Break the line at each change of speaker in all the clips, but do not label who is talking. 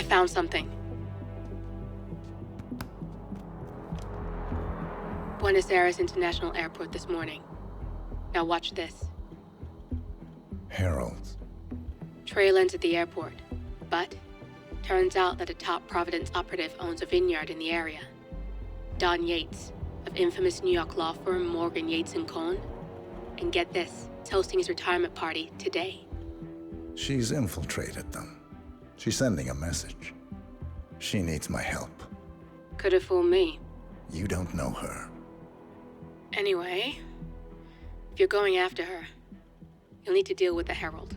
found something. Buenos Aires International Airport this morning. Now watch this.
Heralds.
Trail ends at the airport, but turns out that a top Providence operative owns a vineyard in the area. Don Yates, of infamous New York law firm Morgan, Yates & Cohn. And get this, it's hosting his retirement party today.
She's infiltrated them. She's sending a message. She needs my help.
Could have fooled me.
You don't know her.
Anyway, if you're going after her, you'll need to deal with the Herald.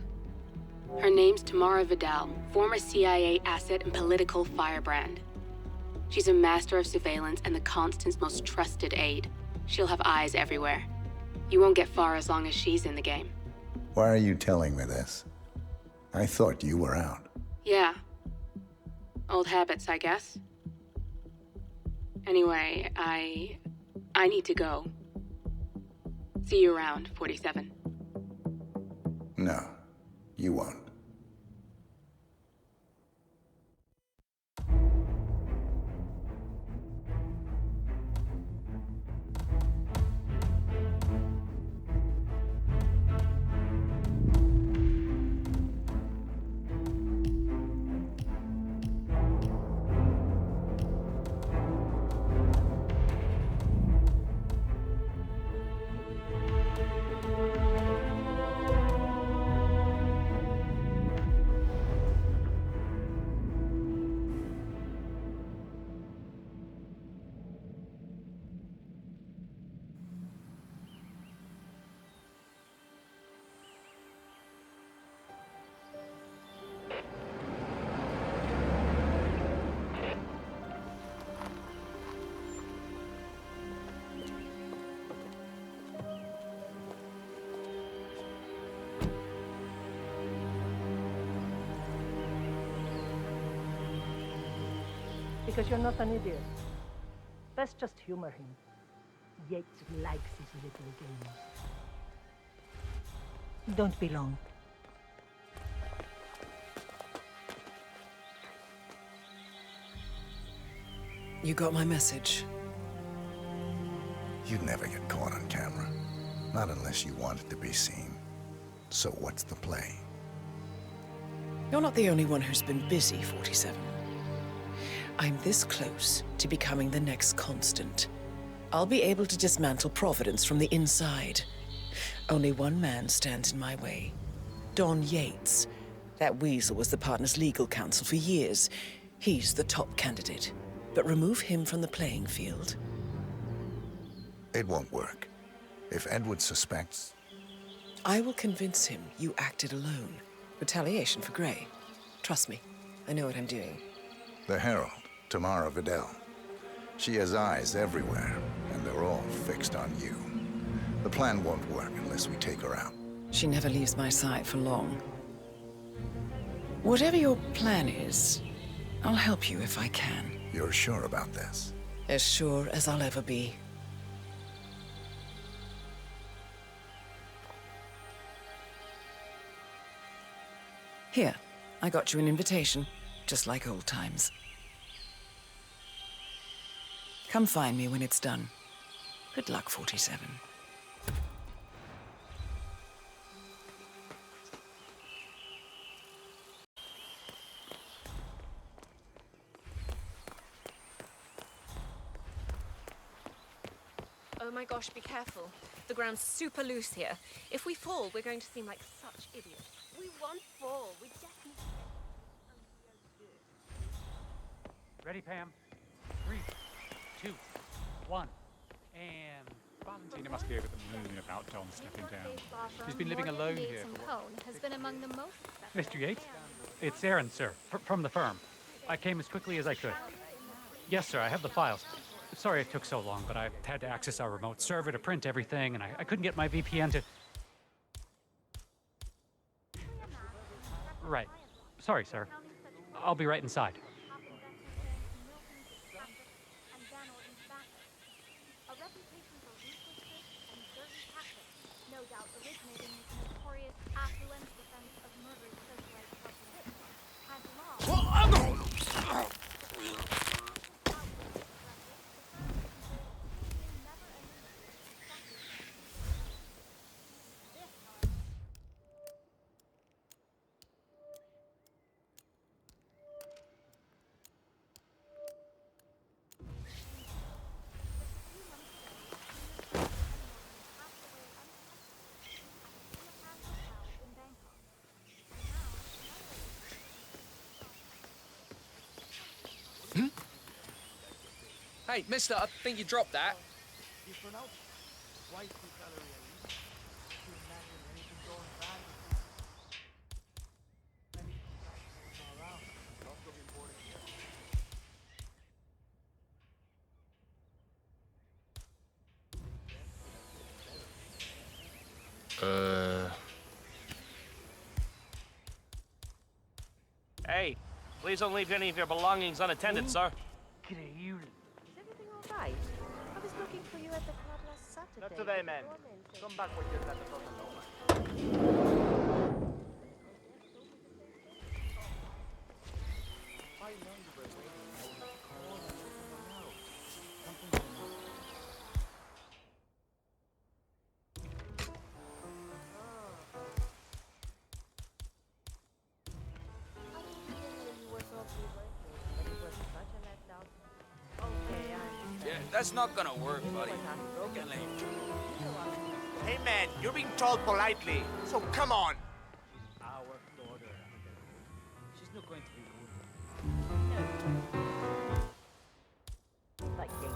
Her name's Tamara Vidal, former CIA asset and political firebrand. She's a master of surveillance and the Constant's most trusted aide. She'll have eyes everywhere. You won't get far as long as she's in the game.
Why are you telling me this? I thought you were out.
Yeah. Old habits, I guess. Anyway, I need to go. See you around, 47.
No, you won't.
Because you're not an idiot. Let's just humor him. Yates likes his little games. Don't be long.
You got my message.
You'd never get caught on camera. Not unless you wanted to be seen. So what's the play?
You're not the only one who's been busy, 47. I'm this close to becoming the next Constant. I'll be able to dismantle Providence from the inside. Only one man stands in my way. Don Yates. That weasel was the partner's legal counsel for years. He's the top candidate. But remove him from the playing field.
It won't work. If Edward suspects...
I will convince him you acted alone. Retaliation for Grey. Trust me, I know what I'm doing.
The Herald, Tamara Vidal. She has eyes everywhere, and they're all fixed on you. The plan won't work unless we take her out.
She never leaves my side for long. Whatever your plan is, I'll help you if I can.
You're sure about this?
As sure as I'll ever be. Here, I got you an invitation, just like old times. Come find me when it's done. Good luck, 47.
Oh my gosh, be careful. The ground's super loose here. If we fall, we're going to seem like such idiots.
We won't fall. We just need to...
Ready, Pam? 3, 2, 1. And Valentina must be over the moon about Don stepping down. She's been living alone here for
has been among the most...
Mr. Yates? It's Aaron, sir, from the firm. I came as quickly as I could. Yes, sir, I have the files. Sorry it took so long, but I had to access our remote server to print everything, and I couldn't get my VPN to... Right. Sorry, sir. I'll be right inside.
Hey, mister, I think you dropped that.
Hey, please don't leave any of your belongings unattended, sir.
Is everything all right? I was looking for you at the club last Saturday.
Not today, man. Come back when you're at the
Yeah, that's not gonna work, buddy.
Hey, man, you're being told politely, so come on.
Our daughter. She's not going to be good.
Like Yates.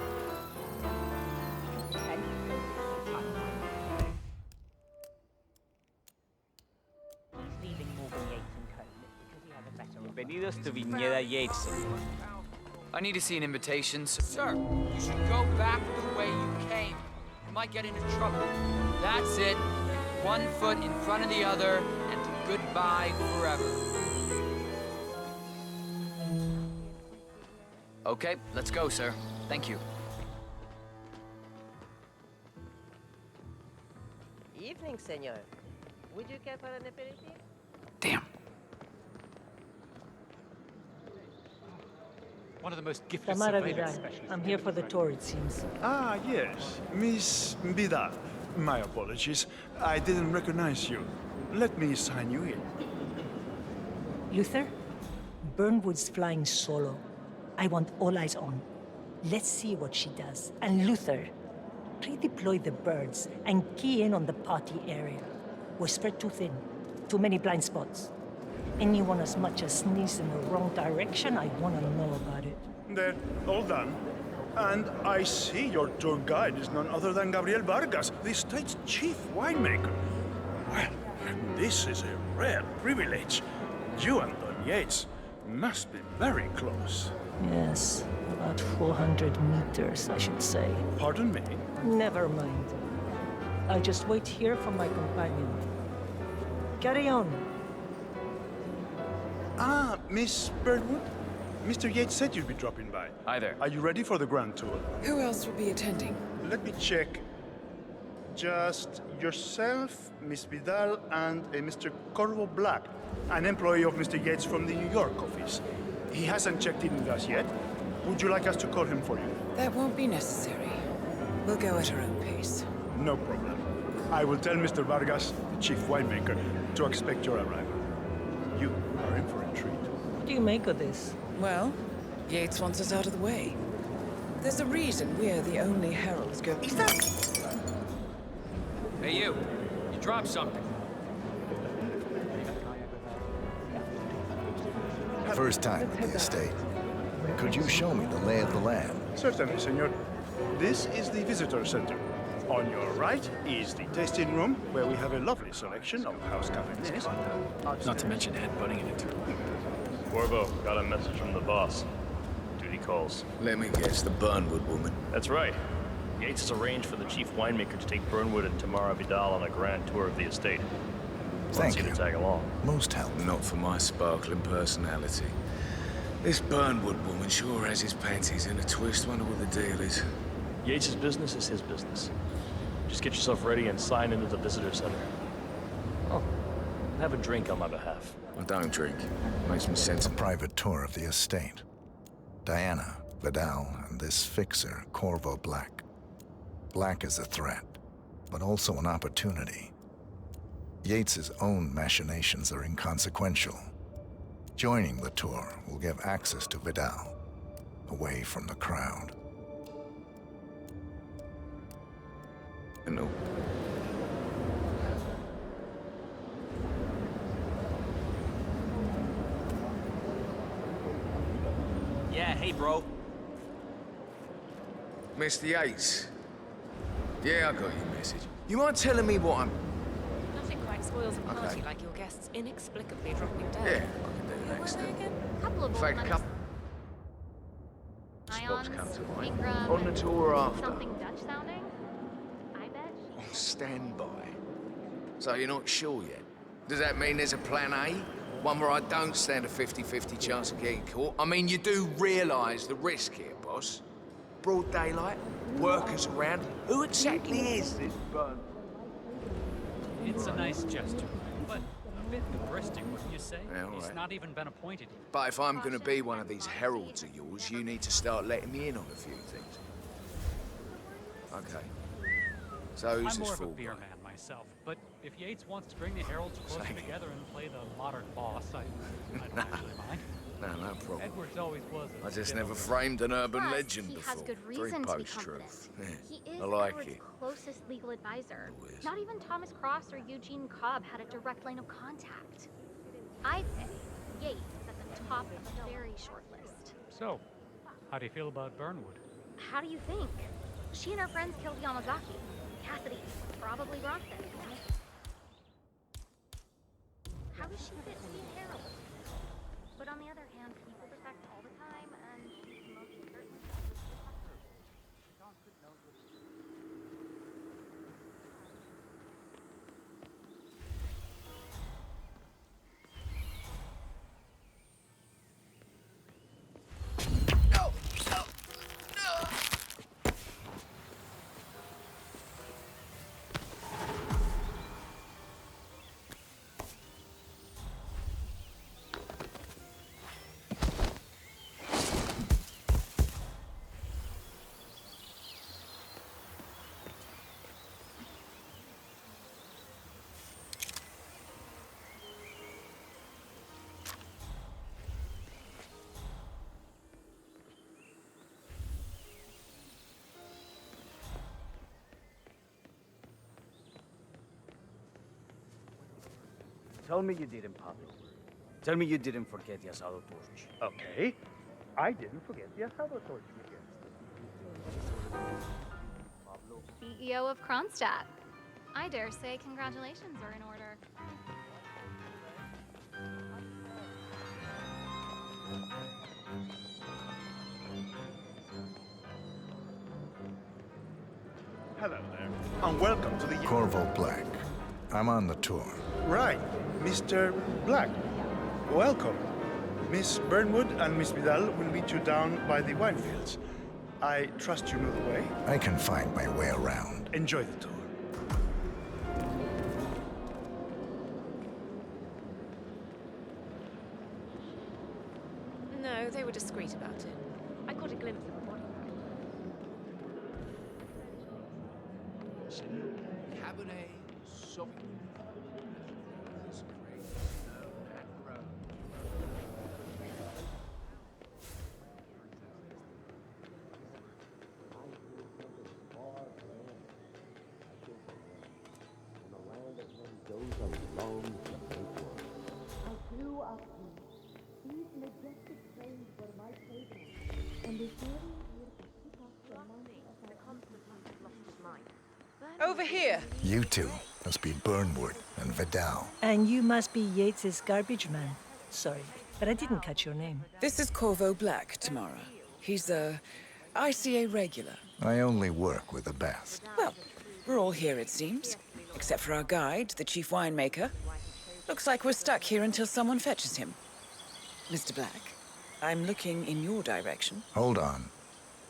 He's leaving more than Yates and Co. because he has a better offer.
Bienvenidos to Viñedo Yates.
I need to see an invitation. Sir, you should go back the way you came. You might get into trouble. That's it. One foot in front of the other, and goodbye forever. Okay, let's go, sir. Thank you.
Evening, senor. Would you care for an aperitif?
Damn.
One of the most gifted
Tamara
surveillance
Vidal.
specialists.
I'm here for the tour, it seems.
Ah, yes. Miss Vidal. My apologies. I didn't recognize you. Let me sign you in.
Luther, Burnwood's flying solo. I want all eyes on. Let's see what she does. And Luther, redeploy the birds and key in on the party area. We're spread too thin. Too many blind spots. Anyone as much as sneezes in the wrong direction, I want to know about it.
Then, all done. And I see your tour guide is none other than Gabriel Vargas, the state's chief winemaker. Well, this is a rare privilege. You and Don Yates must be very close.
Yes, about 400 meters, I should say.
Pardon me?
Never mind. I'll just wait here for my companion. Carry on.
Ah, Miss Birdwood? Mr. Yates said you'd be dropping by.
Hi there.
Are you ready for the grand tour?
Who else will be attending?
Let me check. Just yourself, Miss Vidal, and Mr. Corvo Black, an employee of Mr. Yates from the New York office. He hasn't checked in with us yet. Would you like us to call him for you?
That won't be necessary. We'll go at our own pace.
No problem. I will tell Mr. Vargas, the chief winemaker, to expect your arrival. You are in for a treat.
What do you make of this?
Well, Yates wants us out of the way. There's a reason we're the only heralds go...
Hey, you. You dropped something.
First time at the estate. Could you show me the lay of the land?
Certainly, senor. This is the visitor center. On your right is the tasting room, where we have a lovely selection of house cabinets.
Not to mention headbutting it into.
Corvo, got a message from the boss. Duty calls.
Let me guess, the Burnwood woman.
That's right. Yates has arranged for the chief winemaker to take Burnwood and Tamara Vidal on a grand tour of the estate.
Thank
you
you.
to tag along.
Most helpful.
Not for my sparkling personality. This Burnwood woman sure has his panties in a twist. Wonder what the deal is.
Yates' business is his business. Just get yourself ready and sign into the visitor center. Oh, have a drink on my behalf.
I don't drink. Makes me sense.
A private tour of the estate. Diana, Vidal, and this fixer, Corvo Black. Black is a threat, but also an opportunity. Yates's own machinations are inconsequential. Joining the tour will give access to Vidal, away from the crowd.
No.
Yeah, hey, bro.
Mr. Yates. Yeah, I got your message. You mind telling me what I'm...
Nothing quite spoils a party like your guests inexplicably dropping dead.
Yeah, I can do next time.
Couple of
In
old
fact,
money
couple
ions,
spots come to mind.
pink rum,
On the tour after.
something Dutch sounding. I bet.
On standby. So you're not sure yet? Does that mean there's a plan A? One where I don't stand a 50-50 chance of getting caught? I mean, you do realise the risk here, boss. Broad daylight, workers around. Who exactly is this burn?
It's a nice gesture, but a bit hubristic, wouldn't you say?
Yeah, all
He's
right.
not even been appointed yet.
But if I'm gonna be one of these heralds of yours, you need to start letting me in on a few things. Okay. So who's
I'm
this
more of a
fool
beer
guy?
man myself, but if Yates wants to bring the heralds closer
Same.
together and play the modern boss, I don't actually mind.
No problem.
Edwards always was a
I just
bit
never
of a-
framed an urban
Plus,
legend
he
before.
has good
Very
reason to be
post-truth.
confident. He is
I like
Edward's
it.
closest legal advisor.
Always.
Not even Thomas Cross or Eugene Cobb had a direct line of contact. I'd say Yates is at the top of a very short list.
So, how do you feel about Burnwood?
How do you think? She and her friends killed Yamazaki. Cassidy probably brought them. How does she fit to be a herald? But on the other hand, people defect all the time, and she's most certainly
Tell me you didn't pop it. Tell me you didn't forget the asado torch.
Okay. I didn't forget the asado torch,
CEO of Kronstadt. I dare say congratulations are in order.
Hello there, and welcome to the...
Corvo Black. I'm on the tour.
Right, Mr. Black. Welcome. Miss Burnwood and Miss Vidal will meet you down by the wine fields. I trust you know the way.
I can find my way around.
Enjoy the tour.
No, they were discreet about it. I caught a glimpse of a body.
Cabernet Sauvignon.
Over here.
You two must be Burnwood and Vidal.
And you must be Yates's garbage man. Sorry, but I didn't catch your name.
This is Corvo Black, Tamara. He's the ICA regular.
I only work with the best.
Well, we're all here, it seems. Except for our guide, the chief winemaker. Looks like we're stuck here until someone fetches him. Mr. Black, I'm looking in your direction.
Hold on.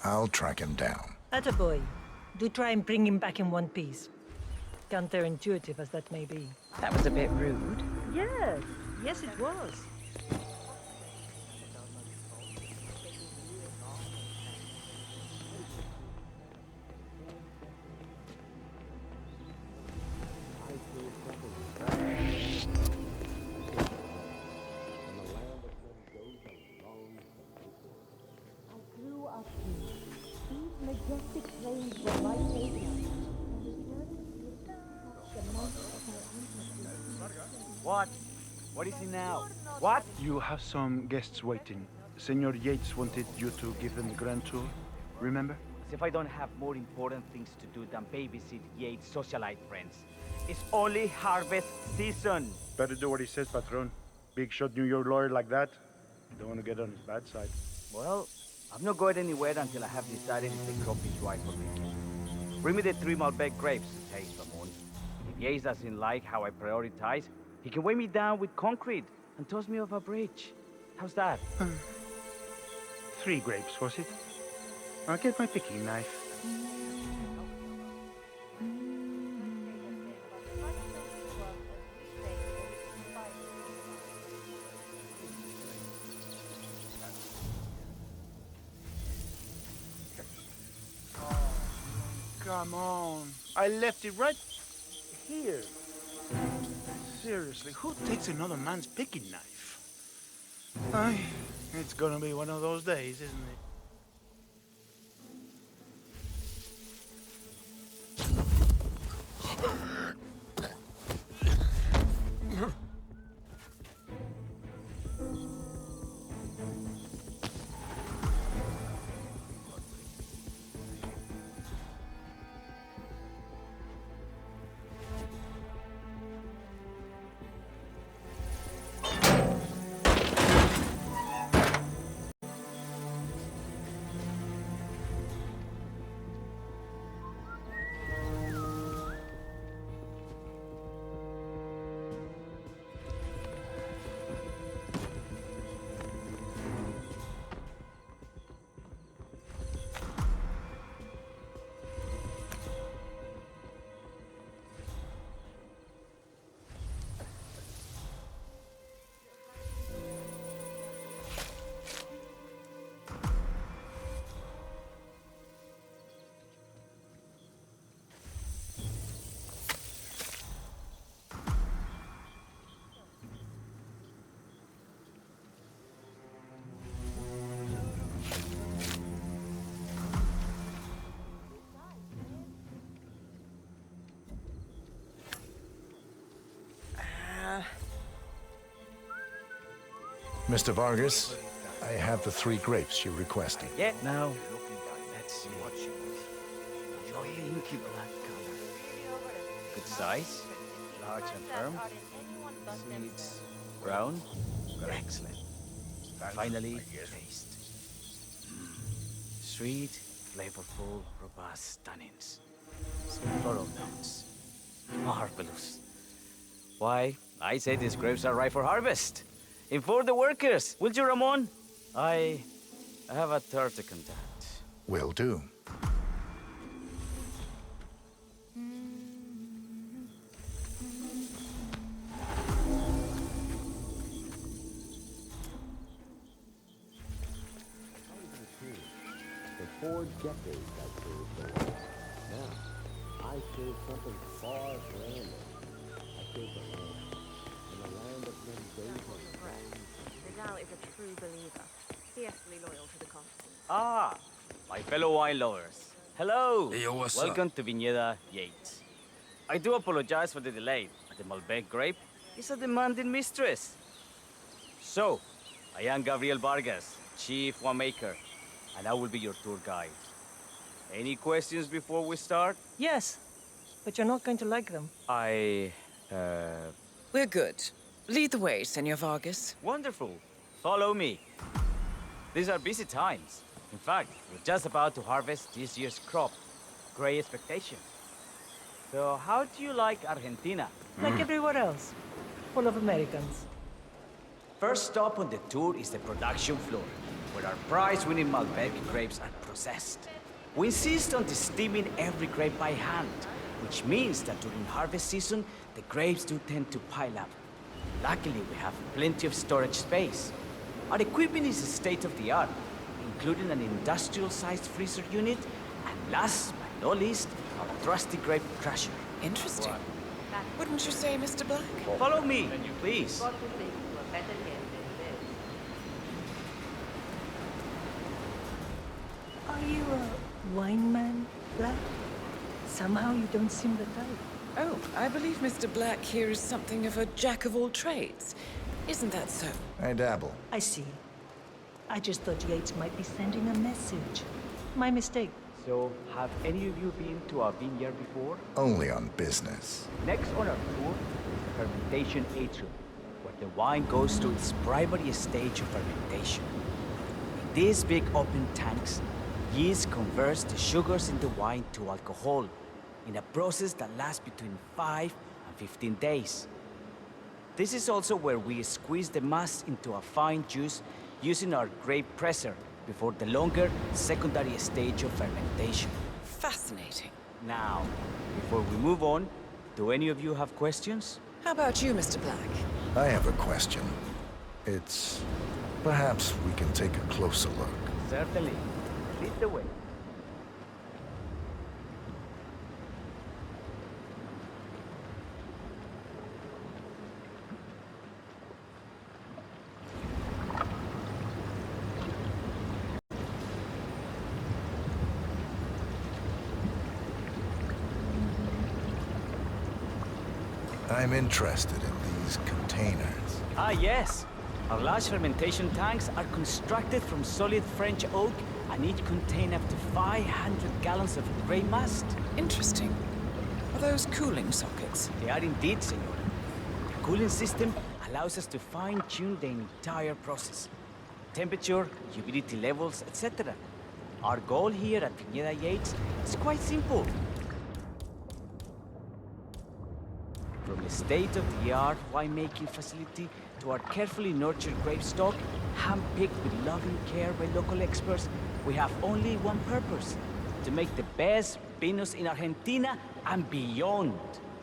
I'll track him down.
Attaboy. Do try and bring him back in one piece. Counterintuitive as that may be.
That was a bit rude.
Yes, it was.
What? What is he now? What?
You have some guests waiting. Senor Yates wanted you to give them the grand tour, remember?
as if I don't have more important things to do than babysit Yates' socialite friends. It's only harvest season.
Better do what he says, Patron. Big shot New York lawyer like that. You don't want to get on his bad side.
Well, I'm not going anywhere until I have decided if the crop is right for me. Bring me the 3 Malbec grapes, says Ramon. If Yates doesn't like how I prioritize, he can weigh me down with concrete and toss me off a bridge. How's that?
3 grapes, was it? I'll get my picking knife. Come on. I left it right here. Seriously, who takes another man's picking knife? Ay, it's gonna be one of those days, isn't it?
Mr. Vargas, I have the 3 grapes you requested.
Yeah, now, let's see what you want. Enjoy the inky black color. Good size, large and firm. Seeds, brown. Excellent. Finally, taste. Sweet, flavorful, robust tannins. Some floral notes. Marvelous. Why, I say these grapes are ripe for harvest. Inform the workers, will you, Ramon? I have a third to contact.
Will do.
For 4 decades I served the land. Now, I serve something far grander. I serve the land. In the land of Mendoza.
Vidal is a true believer, fiercely loyal to the cause.
Ah, my fellow wine lovers. Hello.
Hey, yo, what's
Welcome
up?
to Viñedo Yates. I do apologize for the delay, but the Malbec grape is a demanding mistress. So, I am Gabriel Vargas, chief winemaker, and I will be your tour guide. Any questions before we start?
Yes, but you're not going to like them.
We're good. Lead the way, Senor Vargas.
Wonderful. Follow me. These are busy times. In fact, we're just about to harvest this year's crop. Great expectation. So, how do you like Argentina?
Like everywhere else. Full of Americans.
First stop on the tour is the production floor, where our prize-winning Malbec grapes are processed. We insist on steaming every grape by hand, which means that during harvest season, the grapes do tend to pile up. Luckily, we have plenty of storage space. Our equipment is state-of-the-art, including an industrial-sized freezer unit, and last but not least, our trusty grape crusher.
Interesting. Wouldn't you say, Mr. Black?
Follow me, please.
Are you a wine man, Black? Somehow you don't seem the type.
Oh, I believe Mr. Black here is something of a jack of all trades. Isn't that so?
I dabble.
I see. I just thought Yates might be sending a message. My mistake.
So, have any of you been to a vineyard before?
Only on business.
Next on our tour is the fermentation atrium, where the wine goes through its primary stage of fermentation. In these big open tanks, yeast converts the sugars in the wine to alcohol, in a process that lasts between 5 and 15 days. This is also where we squeeze the must into a fine juice using our grape presser before the longer secondary stage of fermentation.
Fascinating.
Now, before we move on, do any of you have questions?
How about you, Mr. Black?
I have a question. It's... perhaps we can take a closer look.
Certainly. Lead the way.
I'm interested in these containers.
Ah, yes. Our large fermentation tanks are constructed from solid French oak and each contain up to 500 gallons of grape must.
Interesting. Are those cooling sockets?
They are indeed, senor. The cooling system allows us to fine-tune the entire process. Temperature, humidity levels, etc. Our goal here at Viñedo Yates is quite simple. From a state-of-the-art winemaking facility to our carefully nurtured grape stock, hand-picked with loving care by local experts, we have only one purpose: to make the best vinos in Argentina and beyond.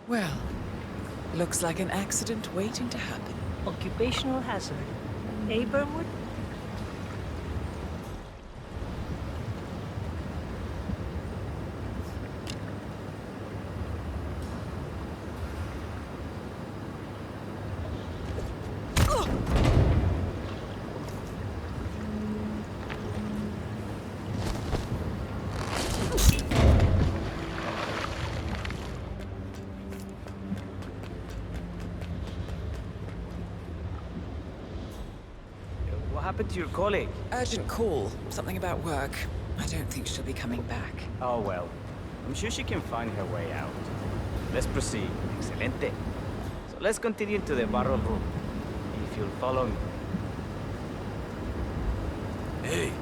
Well, looks like an accident waiting to happen.
Occupational hazard. Eh, Burnwood?
What happened to your colleague?
Urgent call. Something about work. I don't think she'll be coming back.
Oh well. I'm sure she can find her way out. Let's proceed. Excelente. So let's continue to the barrel room. If you'll follow me.
Hey.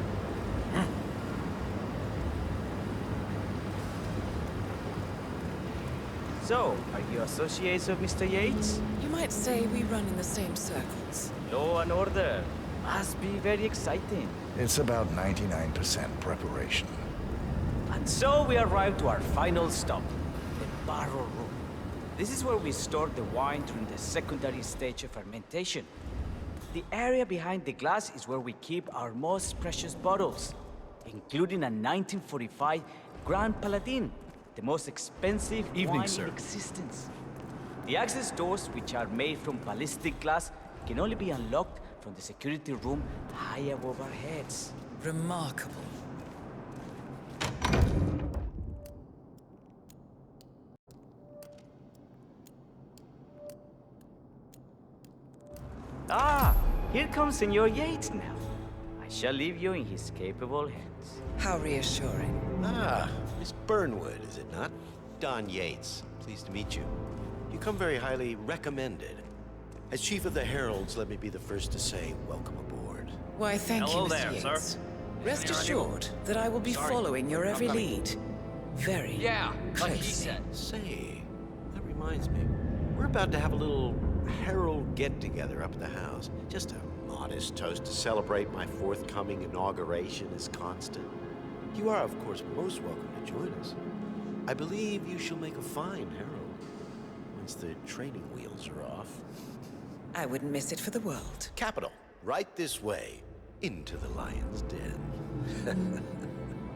So, are you associates of Mr. Yates?
You might say we run in the same circles.
Law and order. Must be very exciting.
It's about 99% preparation.
And so we arrive to our final stop, the barrel room. This is where we store the wine during the secondary stage of fermentation. The area behind the glass is where we keep our most precious bottles, including a 1945 Grand Paladin, the most expensive wine in existence. The access doors, which are made from ballistic glass, can only be unlocked from the security room high above our heads.
Remarkable.
Ah, here comes Senor Yates now. I shall leave you in his capable hands.
How reassuring.
Ah, Miss Burnwood, is it not? Don Yates. Pleased to meet you. You come very highly recommended. As Chief of the Heralds, let me be the first to say welcome aboard.
Why, thank
Hello
you, Mr.
there,
Yates.
sir.
Rest assured that I will be following your every lead. Very
Yeah, like he
closely.
said.
Say, that reminds me. We're about to have a little Herald get-together up at the house. Just a modest toast to celebrate my forthcoming inauguration as Constant. You are, of course, most welcome to join us. I believe you shall make a fine Herald, once the training wheels are off.
I wouldn't miss it for the world.
Capital. Right this way, into the lion's den.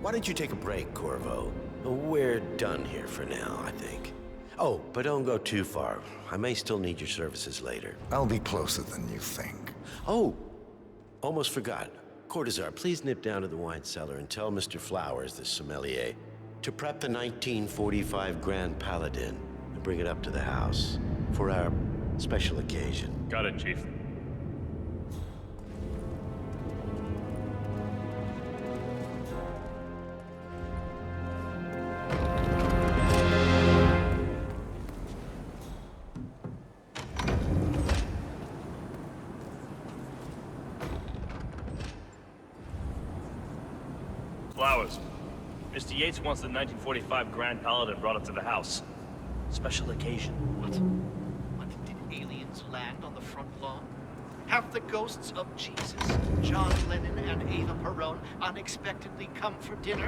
Why don't you take a break, Corvo? We're done here for now, I think. Oh, but don't go too far. I may still need your services later.
I'll be closer than you think.
Oh, almost forgot. Cortazar, please nip down to the wine cellar and tell Mr. Flowers, the sommelier, to prep the 1945 Grand Paladin and bring it up to the house for our special occasion.
Got it, Chief. Mr. Yates wants the 1945 Grand Paladin brought up to the house. Special occasion.
What? Did aliens land on the front lawn? Have the ghosts of Jesus, John Lennon, and Eva Perón unexpectedly come for dinner?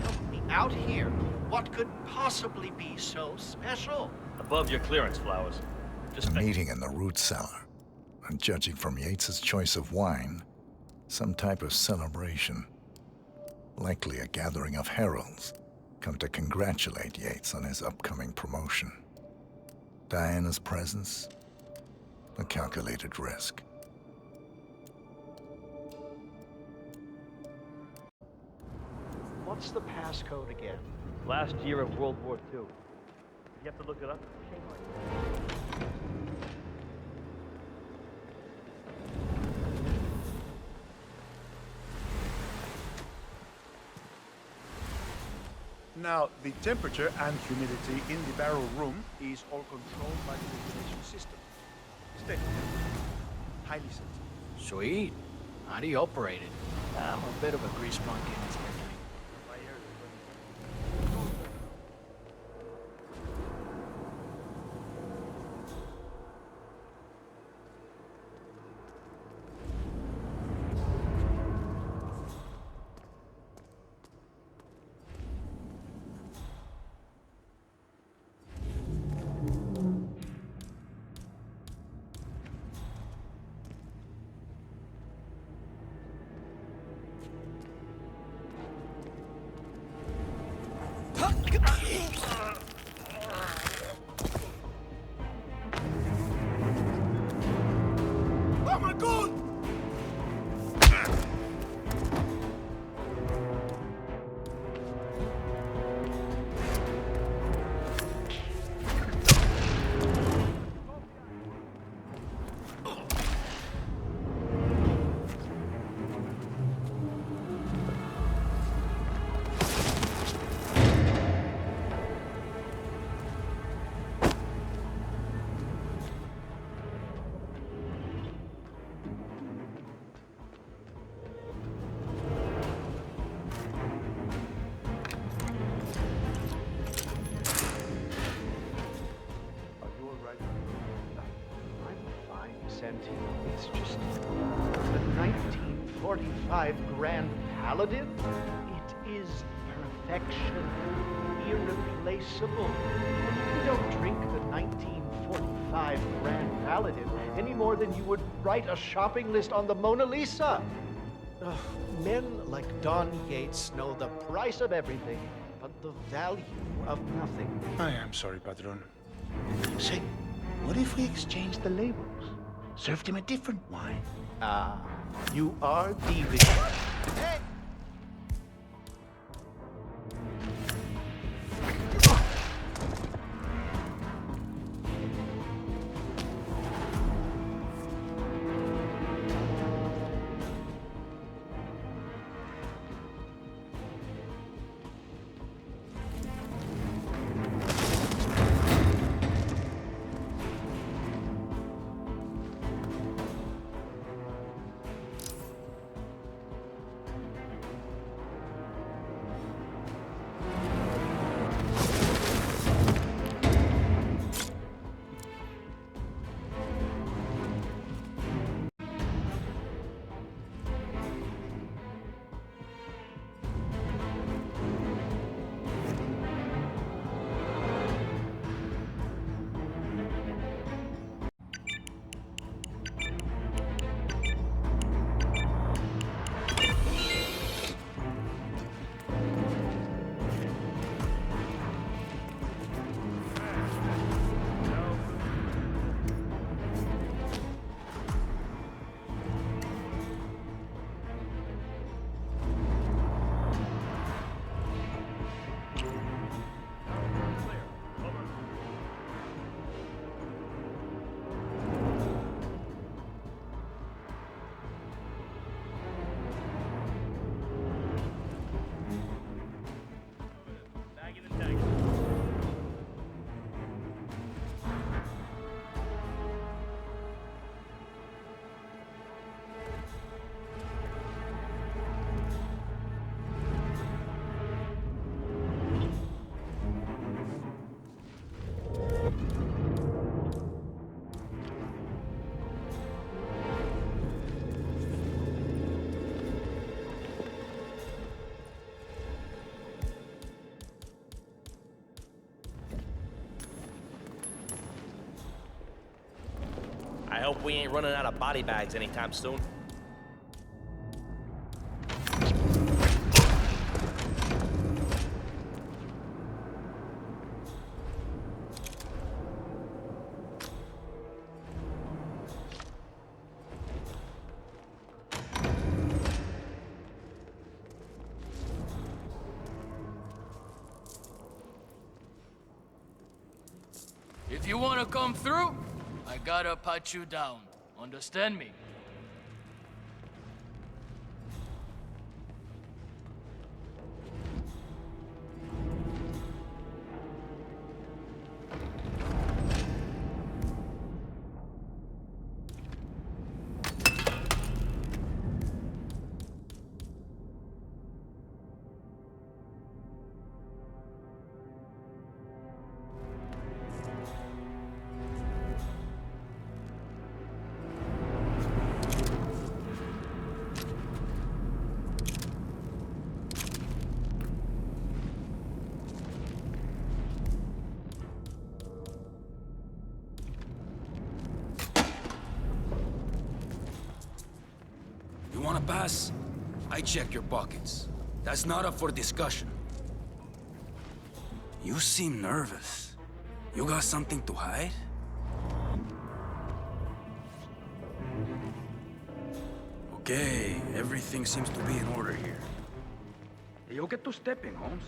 Help me out here. What could possibly be so special?
Above your clearance, Flowers. Just
A meeting in the root cellar. And judging from Yates's choice of wine, some type of celebration. Likely a gathering of heralds come to congratulate Yates on his upcoming promotion. Diana's presence, a calculated risk.
What's the passcode again?
last year of World War II. You have to look it up.
Now, the temperature and humidity in the barrel room is all controlled by the ventilation system. Steady. Highly sensitive.
Sweet. How do you operate it?
I'm a bit of a grease monkey, Inspector.
Oh my God!
It's just the 1945 Grand Paladin. It is perfection, irreplaceable. You don't drink the 1945 Grand Paladin any more than you would write a shopping list on the Mona Lisa. Men like Don Yates know the price of everything, but the value of nothing.
I am sorry, Patron. Say, what if we exchange the labels? Served him a different wine.
Ah, you are devious. Hey!
hope we ain't running out of body bags anytime soon.
If you want to come through, I gotta pat you down. Understand me?
Want to pass? I check your pockets. That's not up for discussion. You seem nervous. You got something to hide? Okay, everything seems to be in order here. Yo que tú stepping, Holmes.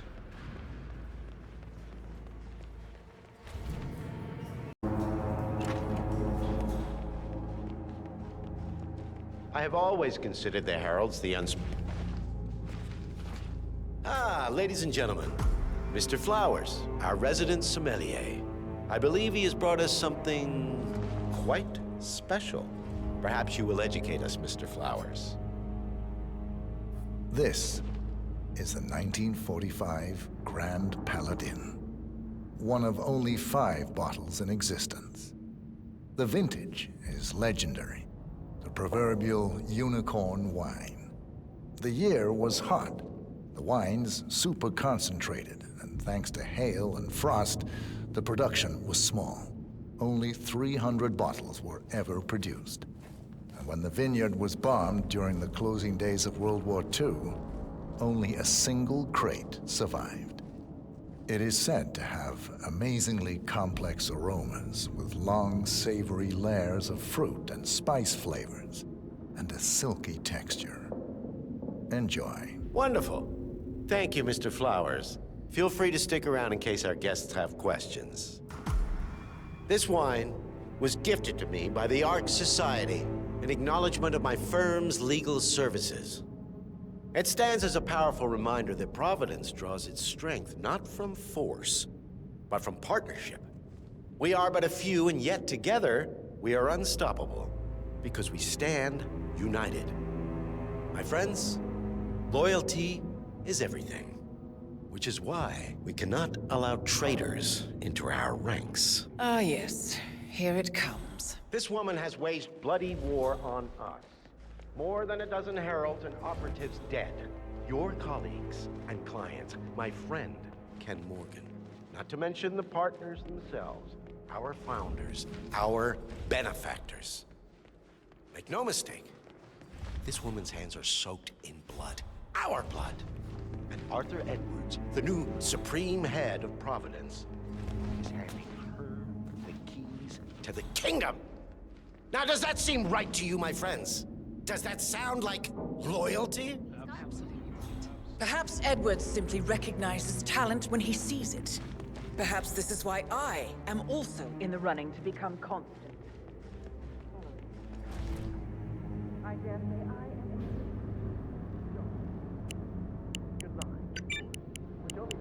I have always considered the heralds the ladies and gentlemen, Mr. Flowers, our resident sommelier. I believe he has brought us something quite special. Perhaps you will educate us, Mr. Flowers.
This is the 1945 Grand Paladin, one of only 5 bottles in existence. The vintage is legendary. The proverbial unicorn wine. The year was hot. The wine's super concentrated, and thanks to hail and frost, the production was small. Only 300 bottles were ever produced. And when the vineyard was bombed during the closing days of World War II, only a single crate survived. It is said to have amazingly complex aromas with long, savory layers of fruit and spice flavors, and a silky texture. Enjoy.
Wonderful. Thank you, Mr. Flowers. Feel free to stick around in case our guests have questions. This wine was gifted to me by the Arch Society in acknowledgement of my firm's legal services. It stands as a powerful reminder that Providence draws its strength not from force, but from partnership. We are but a few, and yet together we are unstoppable because we stand united. My friends, loyalty is everything, which is why we cannot allow traitors into our ranks.
Ah, yes. Here it comes.
This woman has waged bloody war on us. More than a dozen heralds and operatives dead. Your colleagues and clients, my friend, Ken Morgan. Not to mention the partners themselves, our founders, our benefactors. Make no mistake, this woman's hands are soaked in blood. Our blood. And Arthur Edwards, the new supreme head of Providence, is handing her the keys to the kingdom. Now, does that seem right to you, my friends? Does that sound like loyalty?
Perhaps Edwards simply recognizes talent when he sees it. Perhaps this is why I am also in the running to become constant. I dare say I am.
Good line. But don't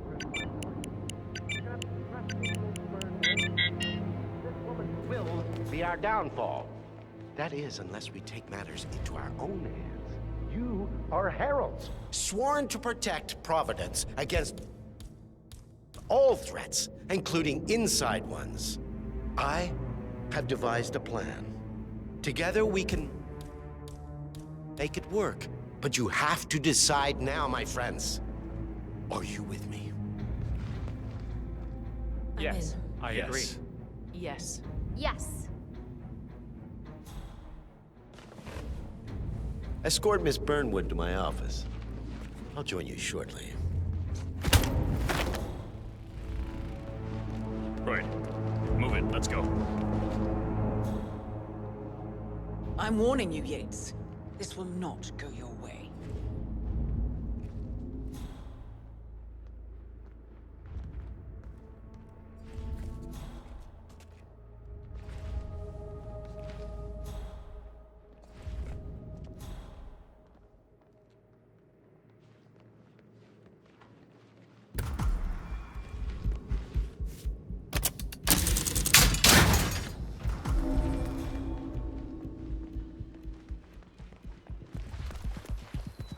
this woman will be our downfall. That is, unless we take matters into our own hands. You are heralds,
sworn to protect Providence against all threats, including inside ones. I have devised a plan. Together we can make it work. But you have to decide now, my friends. Are you with me?
Yes, I agree.
Yes.
Yes.
Escort Miss Burnwood to my office. I'll join you shortly.
Right. Move it. Let's go.
I'm warning you, Yates. This will not go your way.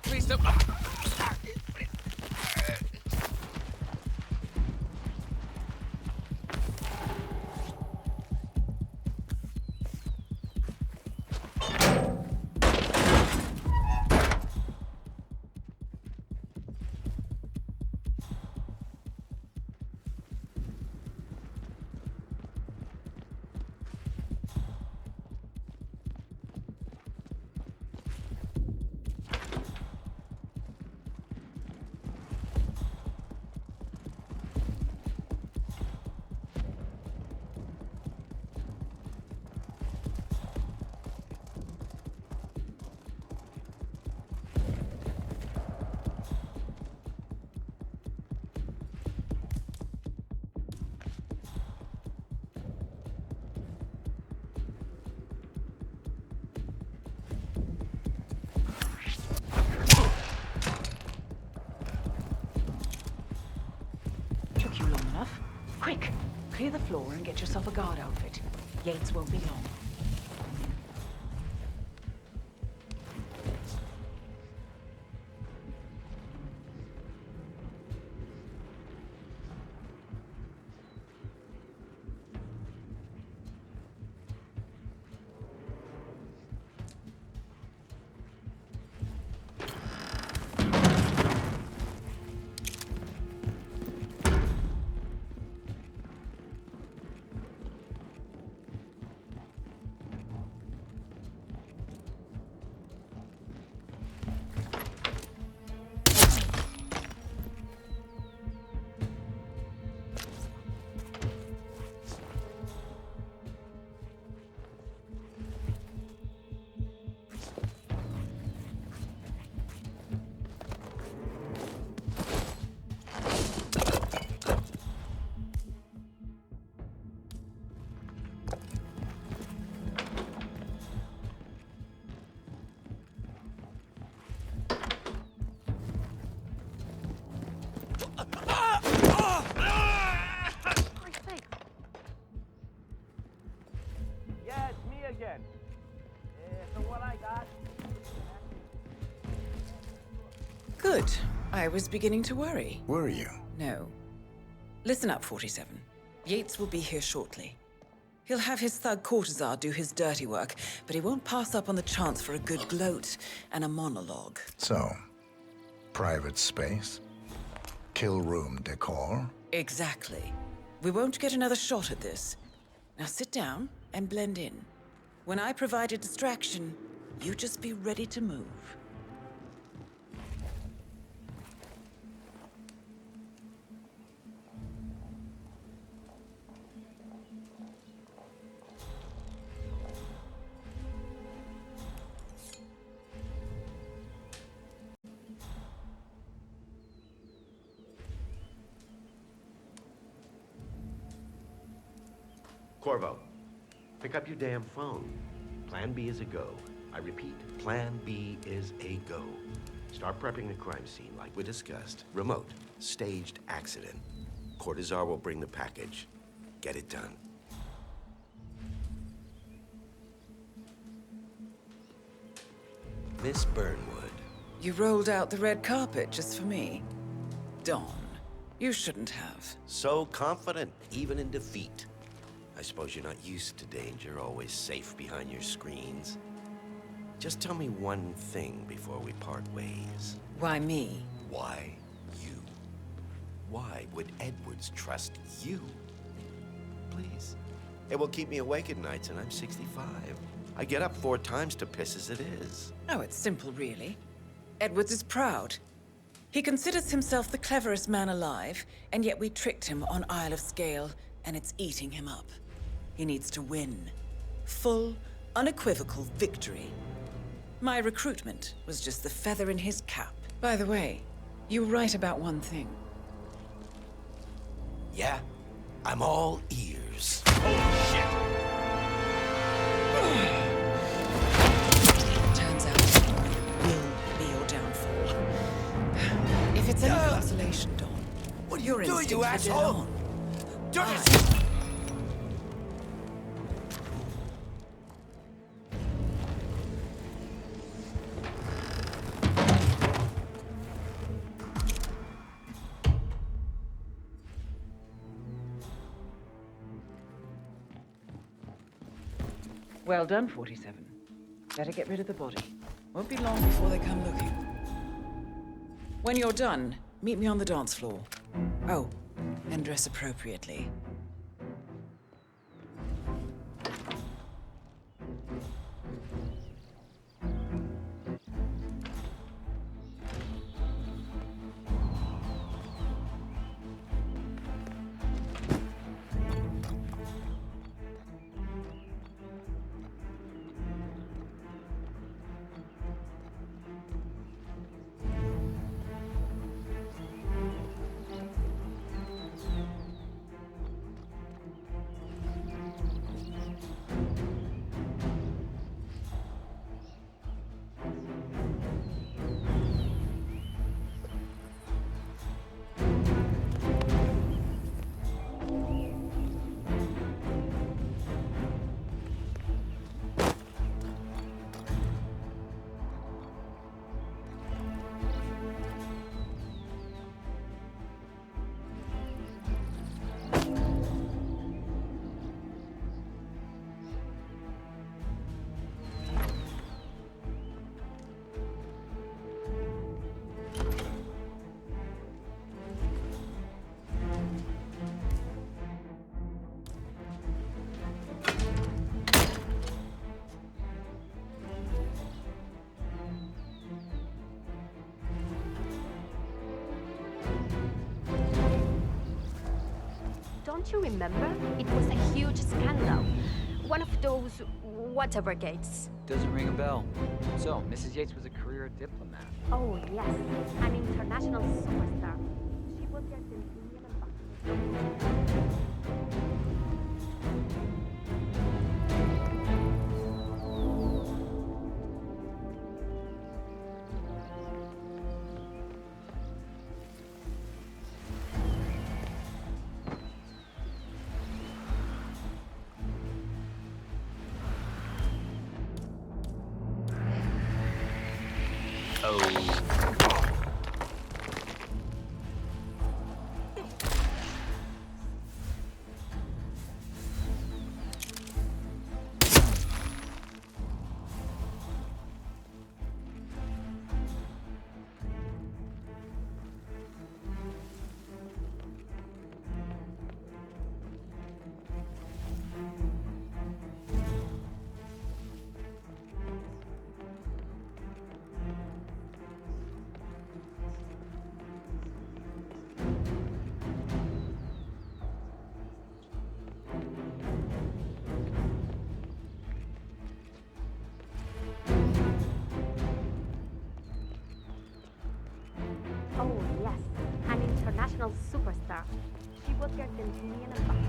Please don't.
Took you long enough. Quick! Clear the floor and get yourself a guard outfit. Yates won't be long.
Yeah, it's me again. So what I got?
Good. I was beginning to worry.
Were you?
No. Listen up, 47. Yates will be here shortly. He'll have his thug courtesan do his dirty work, but he won't pass up on the chance for a good gloat and a monologue.
So, private space? Kill room decor?
Exactly. We won't get another shot at this. Now sit down and blend in. When I provide a distraction, you just be ready to move.
Corvo, pick up your damn phone. Plan B is a go. I repeat, Plan B is a go. Start prepping the crime scene like we discussed. Remote, staged accident. Courtesan will bring the package. Get it done. Miss Burnwood.
You rolled out the red carpet just for me. Don, you shouldn't have.
So confident, even in defeat. I suppose you're not used to danger, always safe behind your screens. Just tell me one thing before we part ways.
Why me?
Why you? Why would Edwards trust you? Please. It will keep me awake at nights, and I'm 65. I get up 4 times to piss as it is.
Oh, it's simple, really. Edwards is proud. He considers himself the cleverest man alive, and yet we tricked him on Isle of Scale, and it's eating him up. He needs to win. Full, unequivocal victory. My recruitment was just the feather in his cap. By the way, you were right about one thing.
Yeah? I'm all ears.
Turns out it will be your downfall. If it's any consolation, Don,
what are
your
you doing, you
instincts are dead
asshole?
on.
Well done, 47. Better get rid of the body.
Won't be long before they come looking. When you're done, meet me on the dance floor. Oh, and dress appropriately.
Don't you remember? It was a huge scandal. One of those whatever gates.
Doesn't ring a bell. So, Mrs. Yates was a career diplomat.
Oh, yes. An international superstar. She was the Argentinian ambassador. Oh, yes. An international superstar. She was the Argentinian ambassador.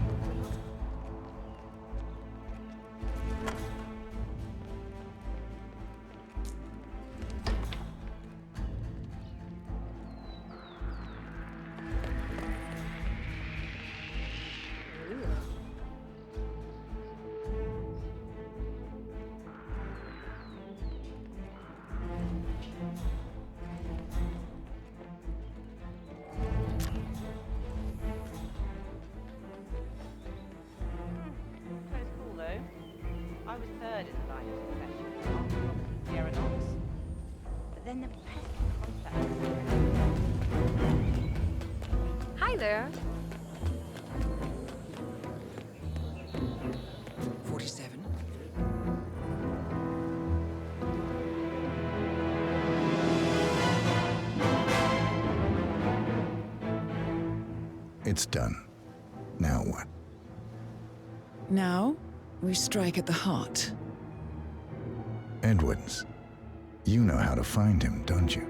Then the
Hi there.
47.
It's done. Now what?
Now, we strike at the heart.
Edwards. You know how to find him, don't you?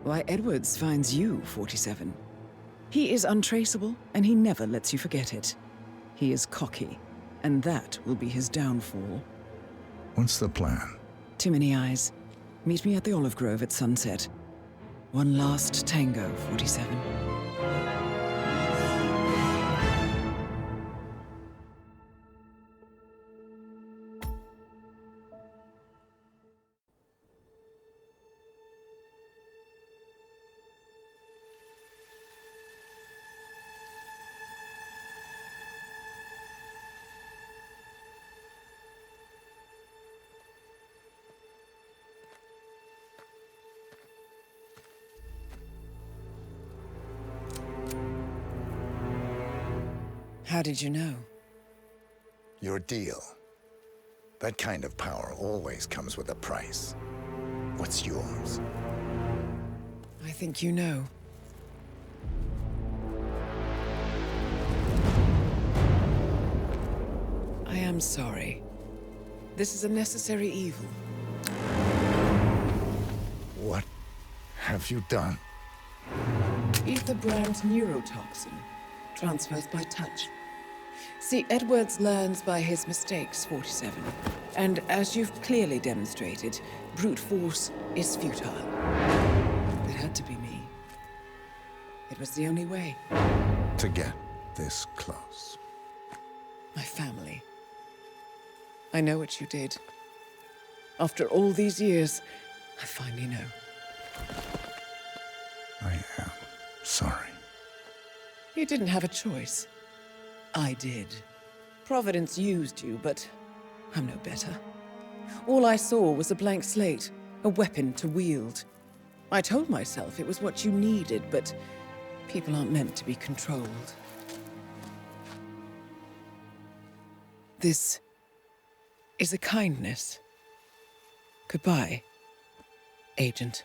Why, Edwards finds you, 47. He is untraceable, and he never lets you forget it. He is cocky, and that will be his downfall.
What's the plan?
Too many eyes. Meet me at the olive grove at sunset. One last tango, 47. How did you know?
Your deal. That kind of power always comes with a price. What's yours?
I think you know. I am sorry. This is a necessary evil.
What have you done?
Ether brand neurotoxin. Transfers by touch. See, Edwards learns by his mistakes, 47. And as you've clearly demonstrated, brute force is futile. It had to be me. It was the only way.
To get this close.
My family. I know what you did. After all these years, I finally know.
I am sorry.
You didn't have a choice. I did. Providence used you, but I'm no better. All I saw was a blank slate, a weapon to wield. I told myself it was what you needed, but people aren't meant to be controlled. This is a kindness. Goodbye, Agent.